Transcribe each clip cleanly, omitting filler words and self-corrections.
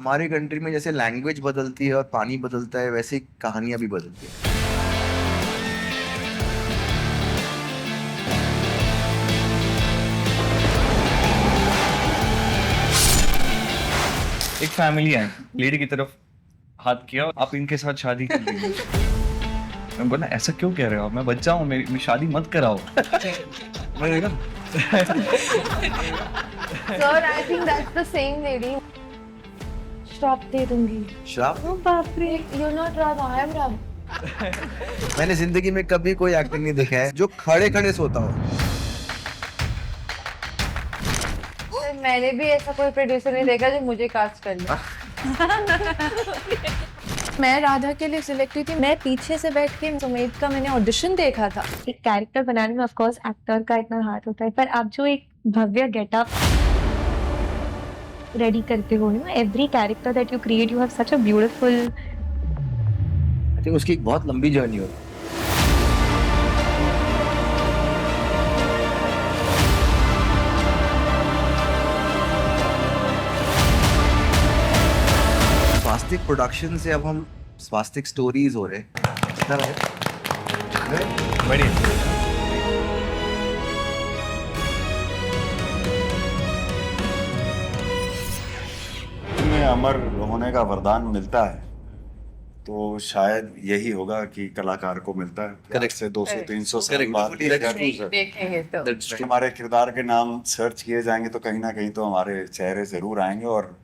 हमारी कंट्री में जैसे लैंग्वेज बदलती है और पानी बदलता है, वैसे ही कहानियां भी बदलती है। एक फैमिली है, लेडी की तरफ हाथ किया, आप इनके साथ शादी कर लीजिए। मैं बोला ऐसा क्यों कह रहे हो, मैं बच्चा हूँ, मेरी शादी मत कराओ। मैं देखा Sir, I think that's the same lady. श्राप दे दूंगी। श्राप? Oh, बाप रे, you're not Ram, I am Ram. मैंने जिंदगी में कभी कोई एक्टर नहीं देखा है जो खड़े खड़े सोता हो। Sir, मैंने भी ऐसा कोई प्रोड्यूसर नहीं देखा जो मुझे कास्ट कर ले। मैं राधा के लिए सिलेक्ट हुई थी। मैं पीछे से बैठ के सुमेध का मैंने ऑडिशन देखा था। एक कैरेक्टर बनाने में ऑफ कोर्स एक्टर का इतना हाथ होता है, पर आप जो एक भव्य गेटअप रेडी करते हो ना, every character that you create, you have such a beautiful. I think उसकी एक बहुत लंबी जर्नी होती है। स्वास्तिक प्रोडक्शन से अब हम स्वास्तिक स्टोरीज हो रहे हैं। कितना लगे? बढ़िया। में अमर होने का वरदान मिलता है तो शायद यही होगा कि कलाकार को मिलता है। करेक्ट से 200-300 साल बाद देखेंगे तो हमारे किरदार के नाम सर्च किए जाएंगे तो कहीं ना कहीं तो हमारे चेहरे जरूर आएंगे, और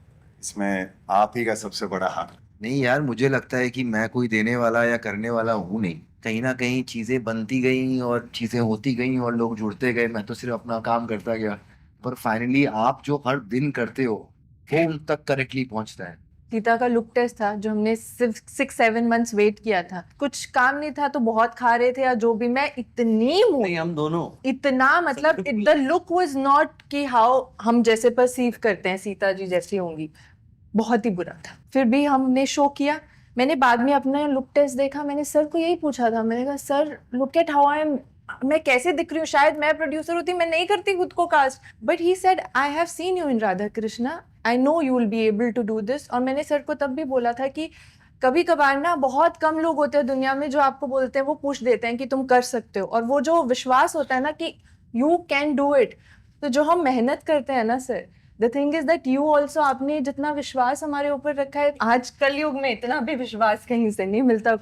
इसमें आप ही का सबसे बड़ा हाथ। नहीं यार, मुझे लगता है कि मैं कोई देने वाला या करने वाला हूँ नहीं। कहीं ना कहीं चीजें बनती गई और चीजें होती गई और लोग जुड़ते गए, मैं तो सिर्फ अपना काम करता गया। पर फाइनली आप जो हर दिन करते हो वो उन तक करेक्टली पहुंचता है। सीता का लुक टेस्ट था जो हमने सिर्फ 6-7 मंथ्स वेट किया था। कुछ काम नहीं था तो बहुत खा रहे थे या जो भी। मैं इतनी नहीं, हम दोनों इतना मतलब द लुक वाज नॉट कि हाउ हम जैसे परसीव करते हैं सीता जी जैसी होंगी, बहुत ही बुरा था। फिर भी हमने शो किया। मैंने बाद में अपना लुक टेस्ट देखा, मैंने सर को यही पूछा था, मैंने कहा sir look at how I am, मैं कैसे दिख रही हूँ। शायद मैं प्रोड्यूसर होती मैं नहीं करती खुद को cast, but he said I have seen you in Radha Krishna, I know you will be able to do this. और मैंने सर को तब भी बोला था कि कभी कभार ना बहुत कम लोग होते हैं दुनिया में जो आपको बोलते हैं, वो पूछ देते हैं कि तुम कर सकते हो, और वो जो विश्वास होता है ना कि यू कैन डू इट, तो जो हम मेहनत करते हैं ना sir, the thing is that you also, आपने जितना विश्वास हमारे ऊपर रखा है, आज कलयुग में इतना भी विश्वास कहीं से नहीं मिलता।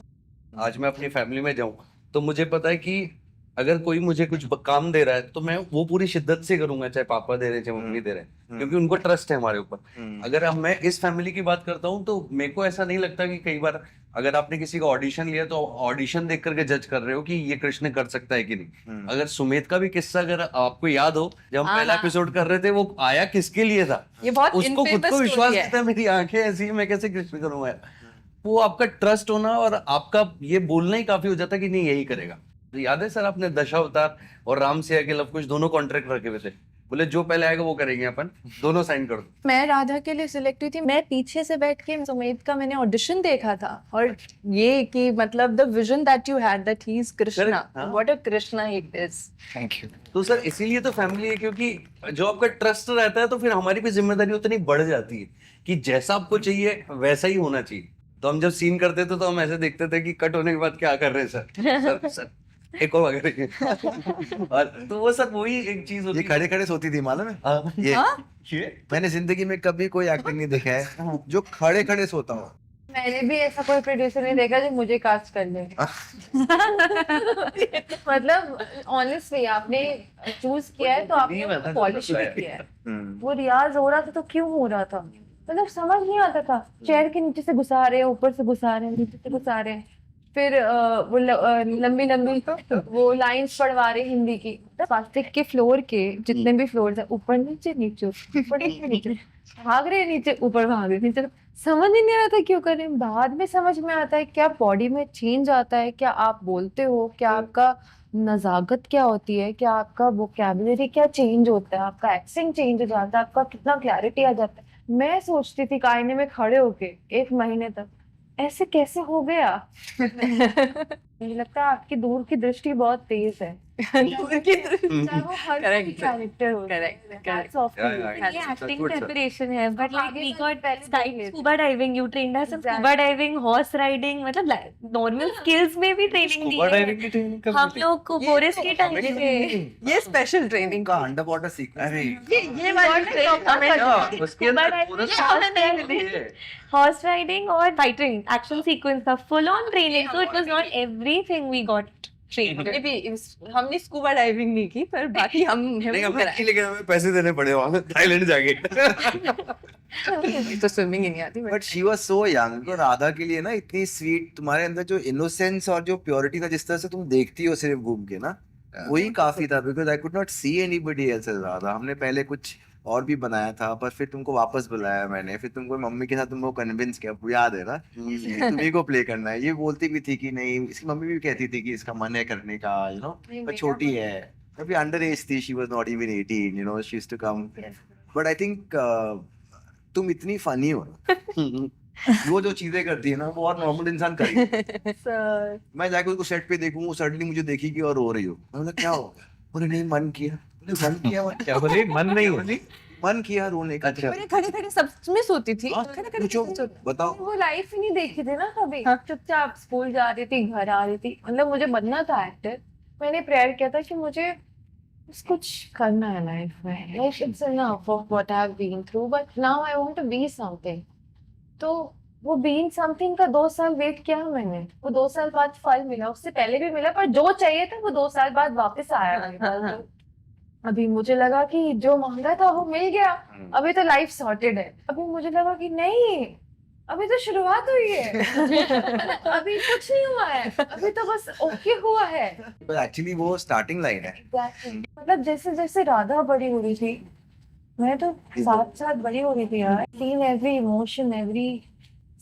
आज मैं अपनी फैमिली में जाऊं तो मुझे पता है कि अगर कोई मुझे कुछ काम दे रहा है तो मैं वो पूरी शिद्दत से करूंगा, चाहे पापा दे रहे चाहे मम्मी दे रहे, क्योंकि उनको ट्रस्ट है हमारे ऊपर। अगर अब मैं इस फैमिली की बात करता हूँ तो मेरे को ऐसा नहीं लगता कि कई बार अगर आपने किसी का ऑडिशन लिया तो ऑडिशन देख करके जज कर रहे हो कि ये कृष्ण कर सकता है कि नहीं। अगर सुमेध का भी किस्सा अगर आपको याद हो, जब हम पहला एपिसोड कर रहे थे, वो आया किसके लिए था, ये बहुत उसको खुद को विश्वास था मेरी आंखें ऐसी, मैं कैसे कृष्ण करूंगा। वो आपका ट्रस्ट होना और आपका ये बोलना ही काफी हो जाता कि नहीं यही करेगा। तो याद है सर, आपने दशावतार और राम से आगे लव कुश दोनों कॉन्ट्रैक्ट रखे हुए थे, बोले जो पहले आएगा वो करेंगे, अपन दोनों साइन कर दो। मैं राधा के लिए सिलेक्ट हुई थी। मैं पीछे से बैठ के सुमेध का मैंने ऑडिशन देखा था, और ये कि मतलब the vision that you had that he is Krishna, what a Krishna he is. Thank you. तो सर इसीलिए तो फैमिली है, क्योंकि जो आपका ट्रस्ट रहता है तो फिर हमारी भी जिम्मेदारी उतनी बढ़ जाती है कि जैसा आपको चाहिए वैसा ही होना चाहिए। तो हम जब सीन करते थे तो हम ऐसे देखते थे कि कट होने के बाद क्या कर रहे हैं सर, सर एक और वगैरह। और तो वो सर वही एक चीज होती ये है। खड़े खड़े सोती थी, मालूम है? हाँ। ये मैंने जिंदगी में कभी कोई एक्टर नहीं देखा है जो खड़े खड़े सोता हो। मैंने भी ऐसा कोई प्रोड्यूसर नहीं देखा जो मुझे कास्ट कर ले। मतलब ऑनेस्टली आपने चूज किया है तो आपने पॉलिश भी किया है। वो रियाज हो रहा था तो क्यों हो रहा था, मतलब समझ नहीं आता था। चेयर के नीचे से घुसा रहे हैं, ऊपर से घुसा रहे हैं, नीचे से घुसा रहे हैं, फिर वो लंबी लंबी वो लाइंस पढ़वा रहे हिंदी की। स्वास्तिक के फ्लोर के जितने भी फ्लोर है, ऊपर नीचे नीचे ऊपर नीचे, भाग रहे नीचे ऊपर, भाग रहे नीचे, समझ ही नहीं आता क्यों कर रहे हैं। बाद में समझ में आता है क्या बॉडी में चेंज आता है, क्या आप बोलते हो, क्या आपका नजाकत क्या होती है, क्या आपका वोकैबुलरी क्या चेंज होता है, आपका एक्सेंट चेंज हो जाता है, आपका कितना क्लैरिटी आ जाता है। मैं सोचती थी आईने में खड़े होके 1 महीने तक ऐसे कैसे हो गया। मुझे लगता है आपकी दूर की दृष्टि बहुत तेज है। दूर की दृष्टि चाहे वो हर Correct. कैरेक्टर हो। Correct. Hats off to you. Yeah. ये That's acting good, sir. preparation है, but like आगे we का got पहले studied देख scuba diving, you trained us in scuba Exactly. diving, horse riding, मतलब normal skills में भी training दी स्कूबा है। डाइविंग की ट्रेनिंग कब हम मिलती? लोग को बोरिस के टाइम पे ये स्पेशल ट्रेनिंग का अंडर वाटर सीक्वेंस ये वाली Yeah, उसके scuba अंदर diving, पूरा horse riding और fighting action sequence था, full on training, so it was not everything we got trained. ये भी हमने स्कूबा डाइविंग नहीं की पर बाकी हम नहीं हमने की, लेकिन हमें पैसे देने पड़े वहां थाईलैंड जाके। तो स्विमिंग ही नहीं आती but she was so young. तो राधा के लिए ना इतनी स्वीट, तुम्हारे अंदर जो इनोसेंस और जो प्योरिटी था, जिस तरह से तुम देखती हो सिर्फ घूम के ना, वही काफी था। Because I could not see anybody else as Radha. हमने पहले कुछ और भी बनाया था, पर फिर तुमको वापस बुलाया मैंने, फिर तुमको मम्मी के साथ तुमको कन्विंस किया, याद है ना, तुम्ही को प्ले करना है। ये बोलती भी थी कि नहीं, इसकी मम्मी भी कहती थी कि इसका मन है करने का, यू नो, पर छोटी है, अभी अंडर एज थी, she was not even 18, you know, she used to come. But I think तुम इतनी फनी हो ना, वो जो चीजें करती है ना, वो और नॉर्मल इंसान करेगी। सर मैं जाके उसको सेट पे देखूं, वो सडनली मुझे देखेगी और रो रही हो, मैं बोला क्या हो गया? बोले नहीं, मन किया। बोले मन किया? क्या बोले? मन नहीं हो मन किया रोने का। अच्छा। मैंने खड़े खड़े सब मिस होती थी। हाँ, खड़े खड़े पूछो, मिस होती। बताओ। वो लाइफ ही नहीं देखी थी ना कभी। हाँ। चुपचाप स्कूल जा रही थी, घर आ रही थी। मतलब मुझे बनना था एक्टर। मैंने प्रेयर किया था कि मुझे बस कुछ करना है लाइफ में, like it's enough of what I have been through, but now I want to be something. तो वो बीइंग समथिंग का 2 साल वेट किया मैंने, वो 2 साल बाद फल मिला, उससे पहले भी मिला, पर जो चाहिए था वो 2 साल बाद वापस आया मेरे पास। हाँ। तो अभी मुझे लगा कि जो मांगा था वो मिल गया, अभी तो लाइफ सॉर्टेड है। अभी मुझे लगा कि नहीं, अभी तो शुरुआत हुई है, अभी कुछ नहीं हुआ है, अभी तो बस ओके हुआ है। पर एक्चुअली वो स्टार्टिंग लाइन है। Exactly. मतलब जैसे जैसे राधा बड़ी हो रही थी, मैं तो साथ साथ बड़ी हो रही थी यार। Seen every emotion, every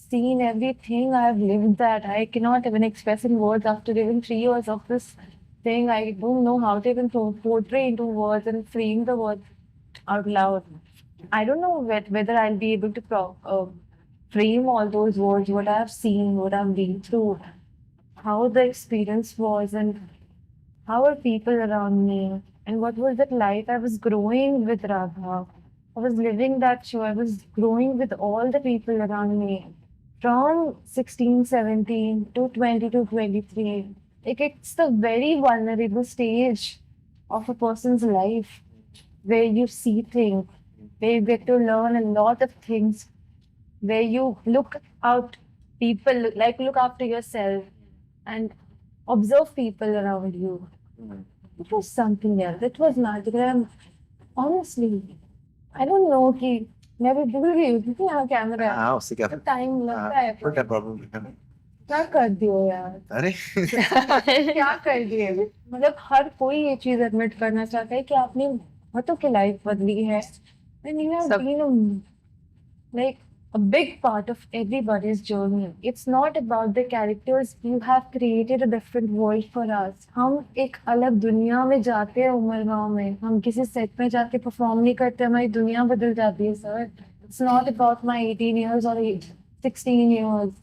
scene, everything I have lived that I cannot even express in words after living 3 years of this thing. I don't know how to even portray into words and frame the words out loud. I don't know whether I'll be able to frame all those words, what I have seen, what I've been through, how the experience was, and how were people around me, and what was that life I was growing with Radha. I was living that show. I was growing with all the people around me from 16, 17 to 20 to 23. Like it's the very vulnerable stage of a person's life where you see things, where you get to learn a lot of things, where you look out people, like look after yourself and observe people around you. It was something else. It was magical. Honestly, I don't know कि मैं अभी भूल गई हूँ क्योंकि यहाँ camera है, हाँ, उससे क्या टाइम लगता है। what a problem. क्या कर दियो यार, अरे क्या कर दिए। मतलब हर कोई ये चीज एडमिट करना चाहता है कि आपने बहुतों की लाइफ बदली है, and you have सब- been like a big part of everybody's journey. It's not about the characters. You have created a different world for us. हम एक अलग दुनिया में जाते हैं उमर गाँव में, हम किसी सेट में जाके परफॉर्म नहीं करते, हमारी दुनिया बदल जाती है sir. It's not about my 18 years or 16 years.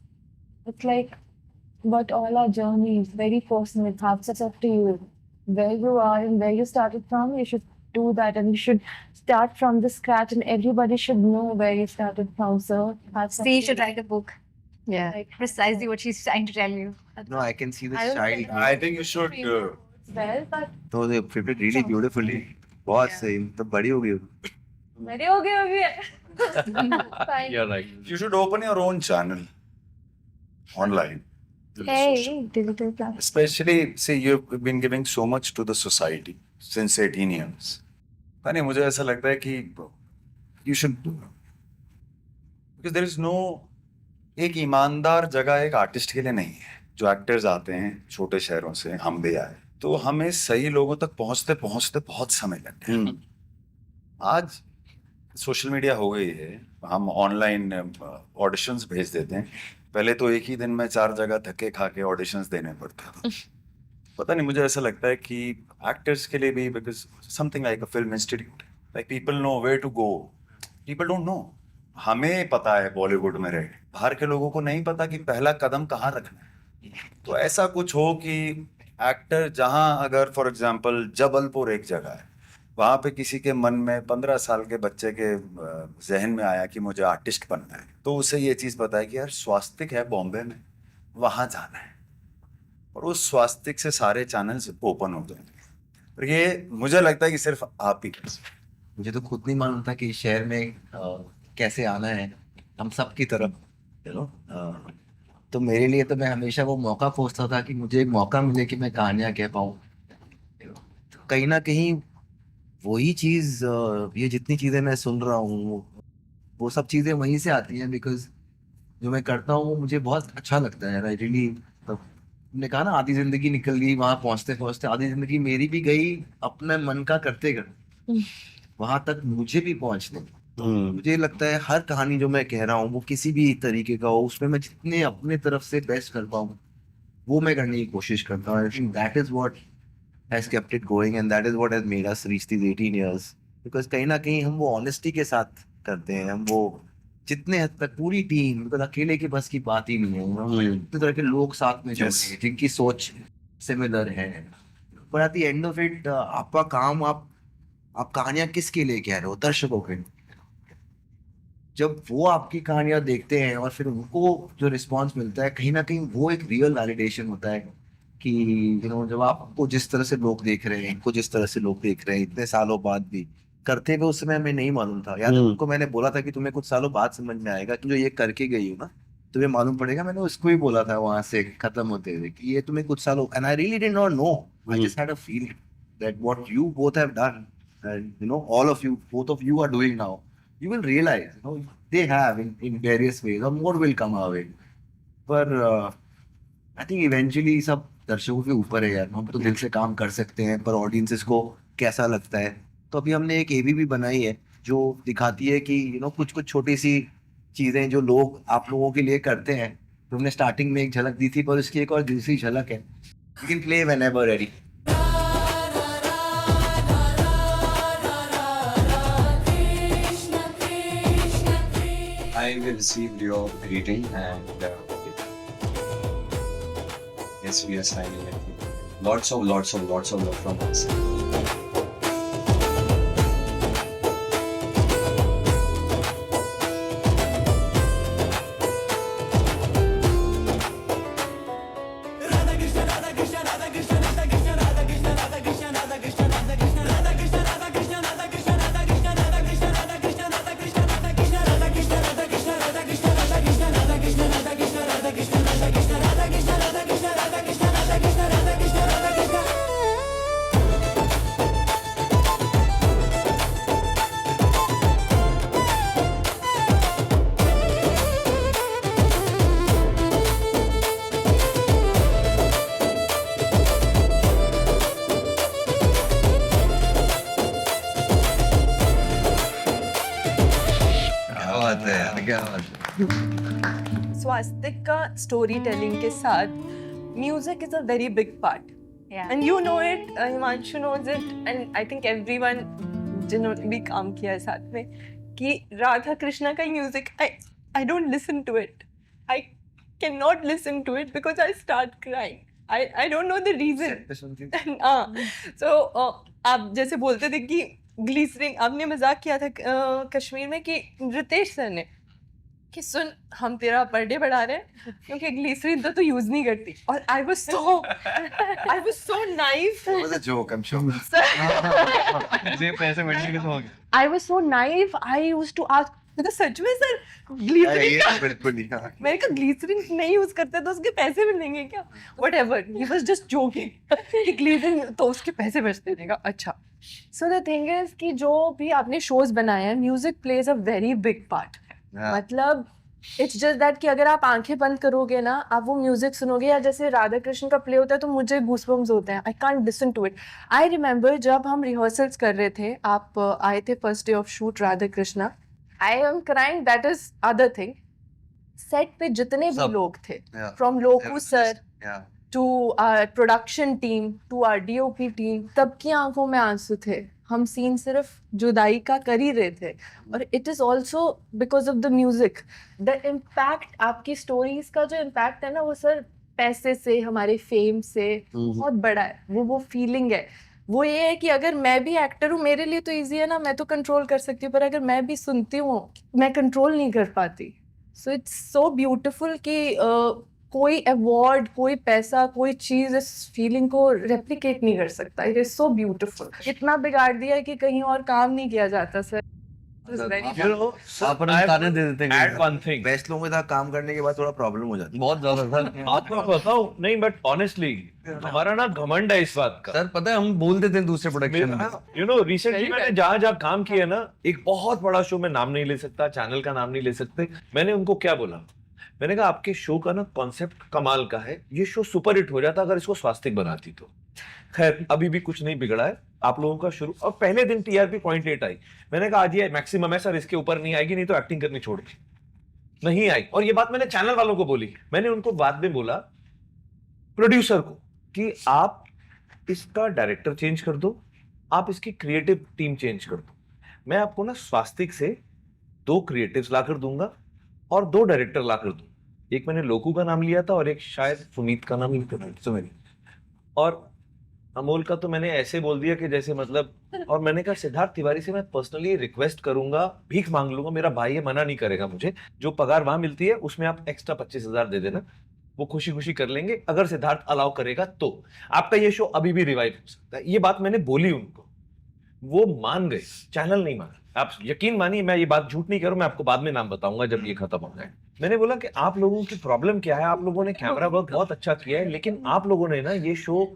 It's like about all our journeys, very personal. It's up to you. Where you are and where you started from, you should do that, and you should start from the scratch, and everybody should know where you started from, sir. That's up So you to should write a book. Yeah. Like, Precisely what she's trying to tell you. no, I can see this I don't child. think- I think you should well, but तो they fitted really beautifully. बहुत सही, तो बड़ी हो गई हो। मेरे हो गए अभी। Fine. You're right. you should open your own channel online. Hey, digital platform. Especially, see, you've been giving so much to the society since 18 years. नहीं, मुझे ऐसा लगता है कि you should do it. Because there is no एक ईमानदार जगह एक आर्टिस्ट के लिए नहीं है। जो एक्टर्स आते हैं छोटे शहरों से, हम भी आए, तो हमें सही लोगों तक पहुंचते पहुंचते बहुत समय लग गया। आज सोशल मीडिया हो गई है, हम ऑनलाइन ऑडिशंस भेज देते हैं। पहले तो एक ही दिन में 4 जगह धक्के खा के ऑडिशंस देने पड़ते थे। पता नहीं, मुझे ऐसा लगता है कि एक्टर्स के लिए भी, because something like a film institute, like people know where to go, people don't know. हमें पता है बॉलीवुड में रहे, बाहर के लोगों को नहीं पता कि पहला कदम कहाँ रखना है। तो ऐसा कुछ हो कि एक्टर जहां, अगर फॉर एग्जांपल जबलपुर एक जगह है, वहां पे किसी के मन में 15 साल के बच्चे के जहन में आया कि मुझे आर्टिस्ट बनना है, तो उसे ये चीज पता है कि यार स्वास्तिक है बॉम्बे में, वहां जाना है, और उस स्वास्तिक से सारे चैनल्स ओपन हो जाएंगे। और ये मुझे लगता है कि सिर्फ आप ही कर सकते हैं। मुझे तो खुद नहीं मालूम था कि इस शहर में कैसे आना है हम सब की तरफ, यू नो। तो मेरे लिए तो मैं हमेशा वो मौका खोजता था कि मुझे एक मौका मिले कि मैं कहानियाँ कह पाऊँ। तो कहीं ना कहीं वही चीज़, ये जितनी चीज़ें मैं सुन रहा हूँ वो सब चीज़ें वहीं से आती हैं, बिकॉज जो मैं करता हूँ वो मुझे बहुत अच्छा लगता है। आई रियली, तुमने कहा ना आधी जिंदगी निकल गई वहां पहुंचते पहुंचते, आधी जिंदगी मेरी भी गई अपने मन का करते करते वहां तक मुझे भी पहुंचने। मुझे लगता है हर कहानी जो मैं कह रहा हूँ वो किसी भी तरीके का हो, उसमें मैं जितने अपने तरफ से बेस्ट कर पाऊँ वो मैं करने की कोशिश करता हूँ। I think that is what has kept it going and that is what has made us reach these 18 years, because कहीं ना कहीं हम वो ऑनेस्टी के साथ करते हैं। हम वो जितने हद तक पूरी टीम, बिकॉज अकेले के बस की बात ही नहीं है, इतने तरह के लोग साथ में जुड़े हैं जिनकी सोच सिमिलर है। पर at the end of it आपका काम, आप कहानियां किसके लिए कह रहे हो? दर्शकों के लिए। जब वो आपकी कहानियां देखते हैं और फिर उनको जो रिस्पांस मिलता है, कहीं ना कहीं वो एक रियल वैलिडेशन होता है कि यू नो, जब आपको जिस तरह से लोग देख रहे हैं, इनको जिस तरह से लोग देख रहे हैं इतने सालों बाद भी, करते हुए उस समय हमें नहीं मालूम था यार। उनको मैंने बोला था कि तुम्हें कुछ सालों बाद समझ में आएगा कि जो ये करके गई हो ना, तुम्हें मालूम पड़ेगा। मैंने उसको ही बोला था वहां से खत्म होते हुए कि ये तुम्हें कुछ सालों, and I really did not know, I just had a feeling that what you both have done and you know all of you, both of you are doing now, you will realize, you know, they have in various ways, or more will come our way. पर I think eventually सब दर्शकों के ऊपर है यार। हम तो दिल से काम कर सकते हैं, पर ऑडियंसेस को कैसा लगता है। तो अभी हमने एक एबी भी बनाई है जो दिखाती है कि यू नो कुछ कुछ छोटी सी चीजें जो लोग आप लोगों के लिए करते हैं। तो हमने स्टार्टिंग में एक झलक दी थी, पर उसकी एक और दूसरी झलक है। You can play whenever ready. I received your greeting and yes, we are signing it. Lots of love from us. क्या बात है यार, क्या बात है। स्वास्तिक का स्टोरी टेलिंग के साथ music is a very big part, Yeah. And you know it, Himanshu knows it, and I think everyone जिन्होंने भी काम किया है साथ में, कि राधा कृष्णा का music I don't listen to it, I can not listen to it because I start crying, I don't know the reason. हाँ, सो आप जैसे बोलते थे कि ग्लिसरिंग, आपने मजाक किया था कश्मीर में कि रितेश सर ने कि सुन हम तेरा बर्थडे बढ़ा रहे हैं क्योंकि ग्लिसरीन तो यूज नहीं करती, और आई was so naive, It was a joke, I'm sure. मुझे पैसे मिलने के तो हो गए। I was so naive, I used to ask, मतलब सच में सर ग्लिसरीन, बिल्कुल ही, हाँ। मैंने कहा ग्लिसरीन नहीं यूज करते तो उसके पैसे मिलेंगे क्या? Whatever, he was just joking कि ग्लिसरीन तो उसके पैसे बचते रहेगा। अच्छा, सो द थिंग इज कि जो भी आपने शोज बनाए हैं, music plays a very big part. हाँ। मतलब इट्स जस्ट दैट कि अगर आप आंखें बंद करोगे ना, आप वो म्यूजिक सुनोगे, या जैसे राधा कृष्ण का प्ले होता है तो मुझे गूसबम्स होते हैं, I can't listen to it. I remember जब हम रिहर्सल्स कर रहे थे, आप आए थे first day of shoot Radha Krishna, I am crying, that is other thing. Set पे जितने भी सब। लोग थे, Yeah. फ्रॉम लोकू sir Yeah. To our production team to our DOP team, सबकी आंखों में आंसू थे। हम सीन सिर्फ जुदाई का कर ही रहे थे, और it is also because of the music. The impact, आपकी स्टोरीज का जो इम्पैक्ट है ना, वो सर पैसे से, हमारे फेम से बहुत बड़ा है। वो फीलिंग है। वो ये है कि अगर मैं भी एक्टर हूँ, मेरे लिए तो इजी है ना, मैं तो कंट्रोल कर सकती हूँ, पर अगर मैं भी सुनती हूँ, मैं कंट्रोल नहीं कर पाती। सो इट्स सो ब्यूटिफुल कि कोई अवार्ड, कोई पैसा, कोई चीज इस फीलिंग को रेप्लिकेट नहीं कर सकता। It is so beautiful. इतना बिगाड़ दिया है कि कहीं और काम नहीं किया जाता सर। आप ताने दे देते हैं Add one thing. बेस्ट लोगों के साथ काम करने के बाद थोड़ा प्रॉब्लम हो जाती है। बहुत ज्यादा सर। आपको मैं बताऊं नहीं, बट ऑनेस्टली हमारा ना घमंड है इस बात का। सर पता है हम बोल देते हैं दूसरे प्रोडक्शन में। यू नो रिसेंटली मैंने जहां जहां काम किया ना, एक बहुत बड़ा शो, मैं नाम नहीं ले सकता, चैनल का नाम नहीं ले सकते, मैंने उनको क्या बोला, मैंने कहा आपके शो का ना कॉन्सेप्ट कमाल का है, ये शो सुपर हिट हो जाता अगर इसको स्वास्तिक बनाती तो। खैर अभी भी कुछ नहीं बिगड़ा है आप लोगों का शुरू, और पहले दिन टीआरपी 0.8 आई। मैंने कहा आज ये मैक्सिमम है सर, इसके ऊपर नहीं आएगी, नहीं तो एक्टिंग करनी छोड़ दी। नहीं आई। और ये बात मैंने चैनल वालों को बोली। मैंने उनको बाद में बोला प्रोड्यूसर को कि आप इसका डायरेक्टर चेंज कर दो, आप इसकी क्रिएटिव टीम चेंज कर दो, मैं आपको ना स्वास्तिक से 2 क्रिएटिव्स लाकर दूंगा और 2 डायरेक्टर लाकर दूंगा। एक मैंने लोकू का नाम लिया था और एक शायद सुमीत का नाम लिया था, सुमीत। और अमोल का तो मैंने ऐसे बोल दिया कि जैसे मतलब, और मैंने कहा सिद्धार्थ तिवारी से मैं पर्सनली रिक्वेस्ट करूंगा, भीख मांग लूंगा, मेरा भाई है, मना नहीं करेगा मुझे, जो पगार वहां मिलती है उसमें आप एक्स्ट्रा 25,000 दे देना, वो खुशी खुशी कर लेंगे, अगर सिद्धार्थ अलाउ करेगा तो आपका ये शो अभी भी रिवाइव हो सकता है। ये बात मैंने बोली उनको, वो मान गए, चैनल नहीं माना। आप यकीन मानिए, मैं ये बात झूठ नहीं करूं, मैं आपको बाद में नाम बताऊंगा जब ये खत्म हो जाए। मैंने बोला कि आप लोगों की प्रॉब्लम क्या है, आप लोगों ने कैमरा वर्क बहुत अच्छा किया है, लेकिन आप लोगों ने ना ये शो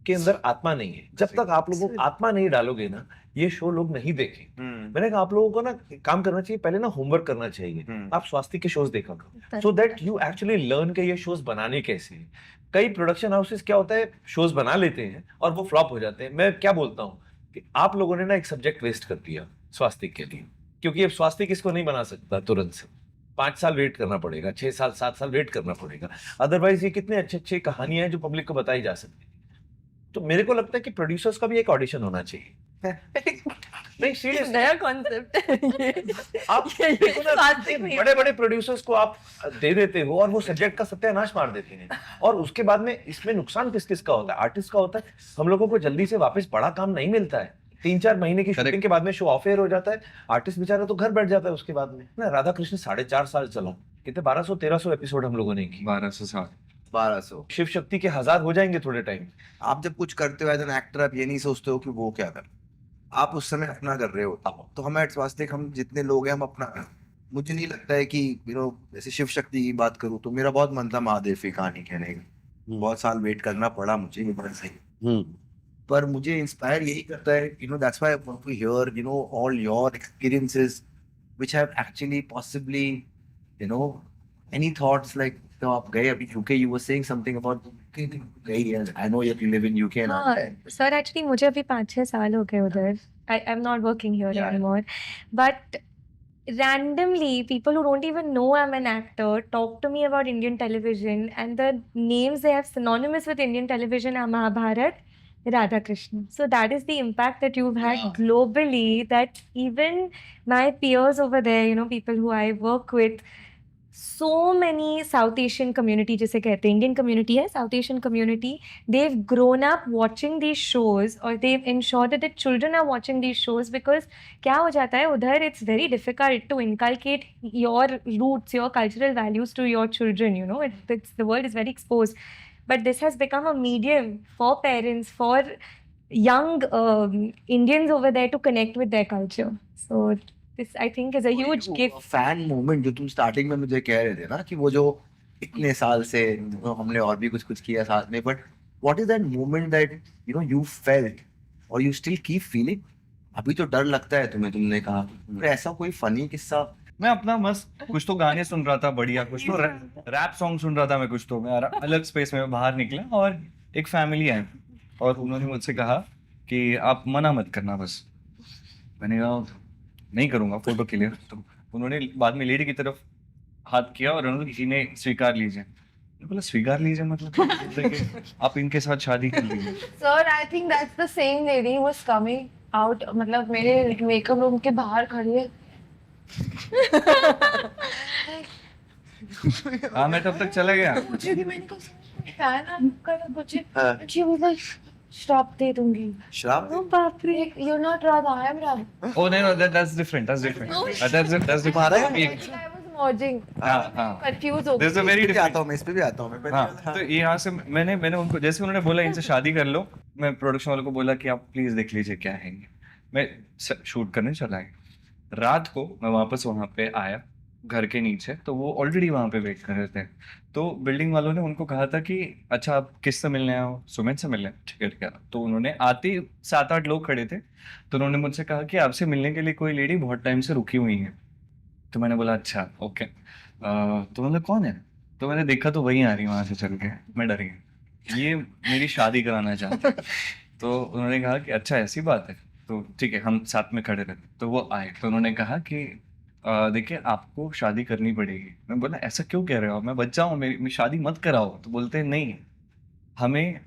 के अंदर आत्मा नहीं है। जब तक आप लोगों को आत्मा नहीं डालोगे ना, ये शो लोग नहीं देखेंगे। मैंने कहा आप लोगों को ना काम करना चाहिए, पहले ना होमवर्क करना चाहिए। आप स्वास्तिक के शोज देखा करो, so that you actually learn के ये शोज बनाने कैसे हैं। कई प्रोडक्शन हाउसेस क्या होता है, शोज बना लेते हैं और वो फ्लॉप हो जाते हैं। मैं क्या बोलता हूँ कि आप लोगों ने ना एक सब्जेक्ट वेस्ट कर दिया स्वास्तिक के लिए, क्योंकि अब स्वास्तिक इसको नहीं बना सकता तुरंत से, 5 साल वेट करना पड़ेगा, 6 साल 7 साल वेट करना पड़ेगा। अदरवाइज ये कितने अच्छे अच्छे कहानियां हैं जो पब्लिक को बताई जा सकती है। तो मेरे को लगता है कि प्रोड्यूसर्स का भी एक ऑडिशन होना चाहिए। नहीं सीरियस, नया कॉन्सेप्ट है ये। आप देखो ना, बड़े बड़े प्रोड्यूसर्स को आप दे देते हो और वो सब्जेक्ट का सत्यानाश मार देते हैं, और उसके बाद में इसमें नुकसान किस किस का होता है, आर्टिस्ट का होता है। हम लोगों को जल्दी से वापस बड़ा काम नहीं मिलता है, 3-4 महीने की शूटिंग के बाद में शो ऑफ एयर हो जाता है, आर्टिस्ट बेचारा तो घर बैठ जाता है उसके बाद में ना। राधा कृष्ण 4.5 साल चला, कितने 1200-1300 एपिसोड हम लोगों ने की, 1200 शिव शक्ति के 1000 हो जाएंगे थोड़े टाइम। आप जब कुछ करते हो एज एन एक्टर, आप ये नहीं सोचते हो कि वो क्या कर, आप उस समय अपना कर रहे हो। तो हमें स्वास्तिक, हम जितने लोग हैं हम अपना, मुझे नहीं लगता है कि जैसे शिव शक्ति की बात करूँ तो मेरा बहुत मन था महादेव की कहानी कहने का, बहुत साल वेट करना पड़ा मुझे, ये बड़ा सही। पर मुझे इंस्पायर यही करता है, that's why I want to hear all your experiences which have actually possibly any thoughts like. तो आप गए अभी UK, you were saying something about गई, I know you live in UK now. हाँ सर, एक्चुअली मुझे अभी 5-6 साल हो गए उधर। I am not working here anymore, but randomly people who don't even know I'm an actor talk to me about Indian television, and the names they have synonymous with Indian television are Mahabharat, Radha Krishna. So that is the impact that you've had globally, that even my peers over there, people who I work with, so many South Asian community, जिसे कहते हैं Indian community है, South Asian community, they've grown up watching these shows, or they've ensured that the children are watching these shows, because क्या हो जाता है उधर, it's very difficult to inculcate your roots, your cultural values to your children, the world is very exposed, but this has become a medium for parents, for young Indians over there to connect with their culture. So this I think is a huge gift. Fan moment जो तुम starting में मुझे कह रहे थे ना, कि वो जो इतने साल से हमने और भी कुछ किया साथ में, but what is that moment that you felt और यू स्टिल कीप फीलिंग? अभी तो डर लगता है तुम्हें, तुमने कहा, पर ऐसा कोई फनी किस्सा? मैं अपना मस्त कुछ तो गाने सुन रहा था बढ़िया, कुछ तो रैप सॉन्ग सुन रहा था मैं, कुछ तो मैं अलग स्पेस में बाहर निकला और एक फैमिली आई और उन्होंने मुझसे कहा कि आप मना मत करना बस। मैंने कहा नहीं करूँगा फोटो के लिए। तो उन्होंने बाद में लेडी की तरफ हाथ किया और उन्होंने किसी ने स्वीकार लीजिए। मैंने बोला स्वीकार लीजिए मतलब आप इनके साथ शादी कर लीजिए। Sir I think that's the same lady who was coming out, मतलब मेरे मेकअप रूम के बाहर खड़ी है। हाँ मैं तब तक चला गया। मुझे भी, मैंने कहा फैन आपका मुझे हाँ। she was like श्राप दे दूंगी। श्राप Oh बाप रे, you're not Radha, I am Radha. Oh no, that's different. That's different. That's तुम्हारा different. है? एक- I was merging. हाँ हाँ. Confused हो There's a गई। very इस पे भी different. आता हूँ मैं, इस पे भी आता हूँ मैं। हाँ, तो यहाँ से मैंने उनको जैसे उन्होंने बोला इनसे शादी कर लो, मैं प्रोडक्शन वालों को बोला कि आप प्लीज देख लीजिए क्या है ये। मैं शूट करने चला गया। रात को मैं वापस वहाँ पे आया घर के नीचे, तो वो ऑलरेडी वहाँ पे वेट कर रहे थे। तो बिल्डिंग वालों ने उनको कहा था कि अच्छा आप किससे मिलने आए हो? सुमित से मिलने? ठीक है ठीक है। तो उन्होंने आते ही 7-8 लोग खड़े थे, तो उन्होंने मुझसे कहा कि आपसे मिलने के लिए कोई लेडी बहुत टाइम से रुकी हुई है। तो मैंने बोला अच्छा ओके। तो मतलब कौन है? तो मैंने देखा तो वही आ रही वहां से चल के। मैं डर गया, ये मेरी शादी कराना चाहते हैं। तो उन्होंने कहा कि अच्छा ऐसी बात है, तो ठीक है हम साथ में खड़े रहे। तो वो आए, तो उन्होंने कहा कि देखिए आपको शादी करनी पड़ेगी। मैं बोला ऐसा क्यों कह रहे हो? मैं बच्चा हूँ, मेरी शादी मत कराओ। तो बोलते हैं नहीं, हमें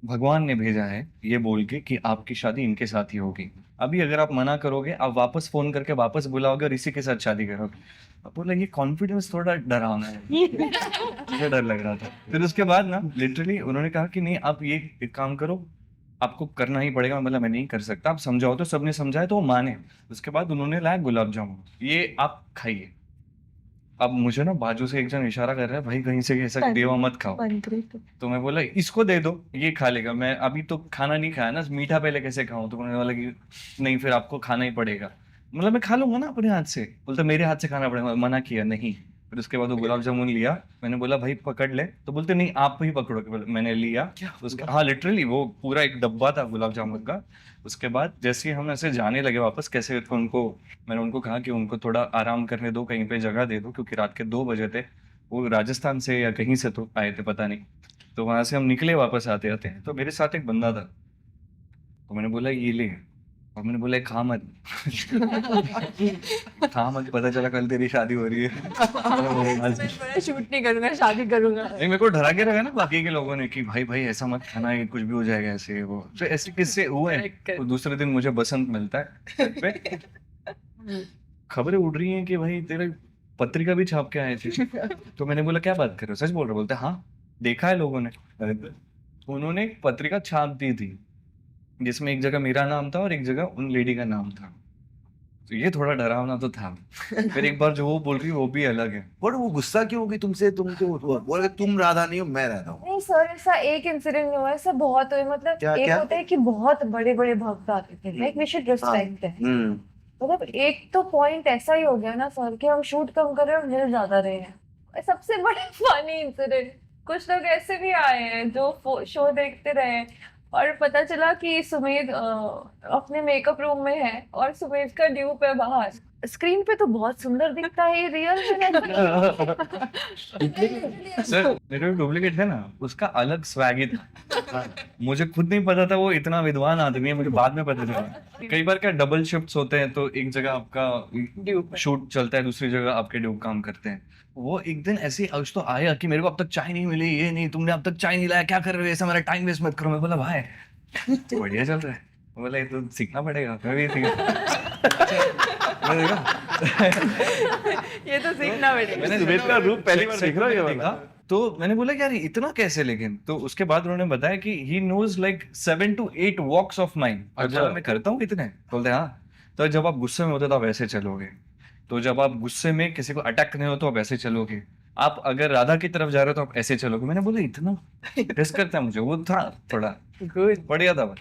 भगवान ने भेजा है ये बोल के कि आपकी शादी इनके साथ ही होगी। अभी अगर आप मना करोगे, आप वापस फोन करके वापस बुलाओगे और इसी के साथ शादी करोगे। अब बोला ये कॉन्फिडेंस थोड़ा डरावना है। मुझे डर लग रहा था। फिर उसके बाद ना लिटरली उन्होंने कहा कि नहीं आप ये एक काम करो, आपको करना ही पड़ेगा। मैं बोला मैं नहीं कर सकता, आप समझाओ। तो सबने समझाया तो वो माने। उसके बाद उन्होंने लाया गुलाब जामुन, ये आप खाइए। अब मुझे ना बाजू से एक जन इशारा कर रहा है भाई कहीं से ऐसा देवा मत खाओ। मंत्री तो तो मैं बोला इसको दे दो, ये खा लेगा। मैं अभी तो खाना नहीं खाया ना, मीठा पहले कैसे खाऊं? तो उन्होंने बोला कि नहीं फिर आपको खाना ही पड़ेगा। मतलब मैं खा लूंगा ना अपने हाथ से। बोलता मेरे हाथ से खाना पड़ेगा। मना किया नहीं। फिर उसके बाद वो गुलाब जामुन लिया। मैंने बोला भाई पकड़ ले, तो बोलते नहीं आप ही पकड़ोगे। बोला मैंने लिया। उसके हाँ लिटरली वो पूरा एक डब्बा था गुलाब जामुन का। उसके बाद जैसे ही हम ऐसे जाने लगे वापस, कैसे तो मैंने उनको कहा कि उनको थोड़ा आराम करने दो, कहीं पे जगह दे दो, क्योंकि रात के 2 बजे थे। वो राजस्थान से या कहीं से तो आए थे पता नहीं। तो वहां से हम निकले वापस आते आते हैं, तो मेरे साथ एक बंदा था। तो मैंने बोला ये ले, और मैंने बोला खा मत। खा मत, पता चला कल तेरी शादी हो रही है। मैं शूट नहीं करूंगा, शादी करूंगा। नहीं मेरे को डरा के रखा ना बाकी के लोगों ने कि भाई भाई ऐसा मत खाना, ये कुछ भी हो जाएगा ऐसे वो। तो ऐसे किस्से हुए हैं। तो दूसरे दिन मुझे बसंत मिलता है छत पे। खबरें उड़ रही हैं कि भाई तेरे पत्रिका भी छाप के आए थे। तो मैंने बोला क्या बात कर रहे हो, सच बोल रहे हो? बोलते हाँ देखा है लोगों ने। उन्होंने एक पत्रिका छाप दी थी जिसमें एक जगह मेरा नाम था और एक जगह उन लेडी का नाम था। तो ये थोड़ा डरावना तो था। फिर एक बार जो वो बोल रही है वो भी अलग है। पर वो गुस्सा क्यों होगी तुमसे? तुम क्यों बोले तुम राधा नहीं हो मैं राधा हूँ? नहीं सर, ऐसा एक इंसिडेंट नहीं हुआ, ऐसा बहुत हुए। मतलब क्या- एक क्या? होता है कि बहुत बड़े बड़े भक्त आते थे, like we should respect them. मतलब एक तो पॉइंट ऐसा ही हो गया ना सर कि हम शूट कम कर रहे हैं और मिल ज्यादा रहे हैं। और सबसे बड़ा फनी इंसिडेंट, कुछ लोग ऐसे भी आए हैं जो शो देखते रहे और पता चला कि सुमेध अपने मेकअप रूम में है और सुमेध का ड्यूप है बाहर। स्क्रीन पे तो बहुत सुंदर दिखता है, ये रियल में सर मेरे डुप्लीकेट है ना, उसका अलग स्वैग ही था। मुझे खुद नहीं पता था वो इतना विद्वान आदमी है, मुझे बाद में पता चला। कई बार क्या डबल शिफ्ट्स होते हैं, तो एक जगह आपका शूट चलता है, दूसरी जगह आपके ड्यूब काम करते हैं। वो एक दिन ऐसे आज तो आया कि मेरे को अब तक चाय नहीं मिली, ये नहीं, तुमने अब तक चाय नहीं लाया, क्या कर रहे हो, ऐसा मेरा टाइम वेस्ट मत करो। मैं बोला भाई बढ़िया चल रहा है। बोला ये तो सीखना पड़ेगा, मैं भी ये तो सीखना पड़ेगा। मैंने सुमेध का रूप पहली बार देख रहा हूँ ये वाला। तो मैंने बोला यार इतना कैसे, लेकिन तो उसके बाद उन्होंने बताया कि he knows like 7 to 8 walks of mind. अच्छा मैं करता हूँ इतने? बोलते हाँ। तो जब आप गुस्से में होते तो आप ऐसे चलोगे, तो जब आप गुस्से में किसी को अटैक करने हो तो आप ऐसे चलोगे, आप अगर राधा की तरफ जा रहे हो तो आप ऐसे चलोगे। मैंने बोला इतना रिस्क करता है मुझे, वो था थोड़ा बढ़िया था,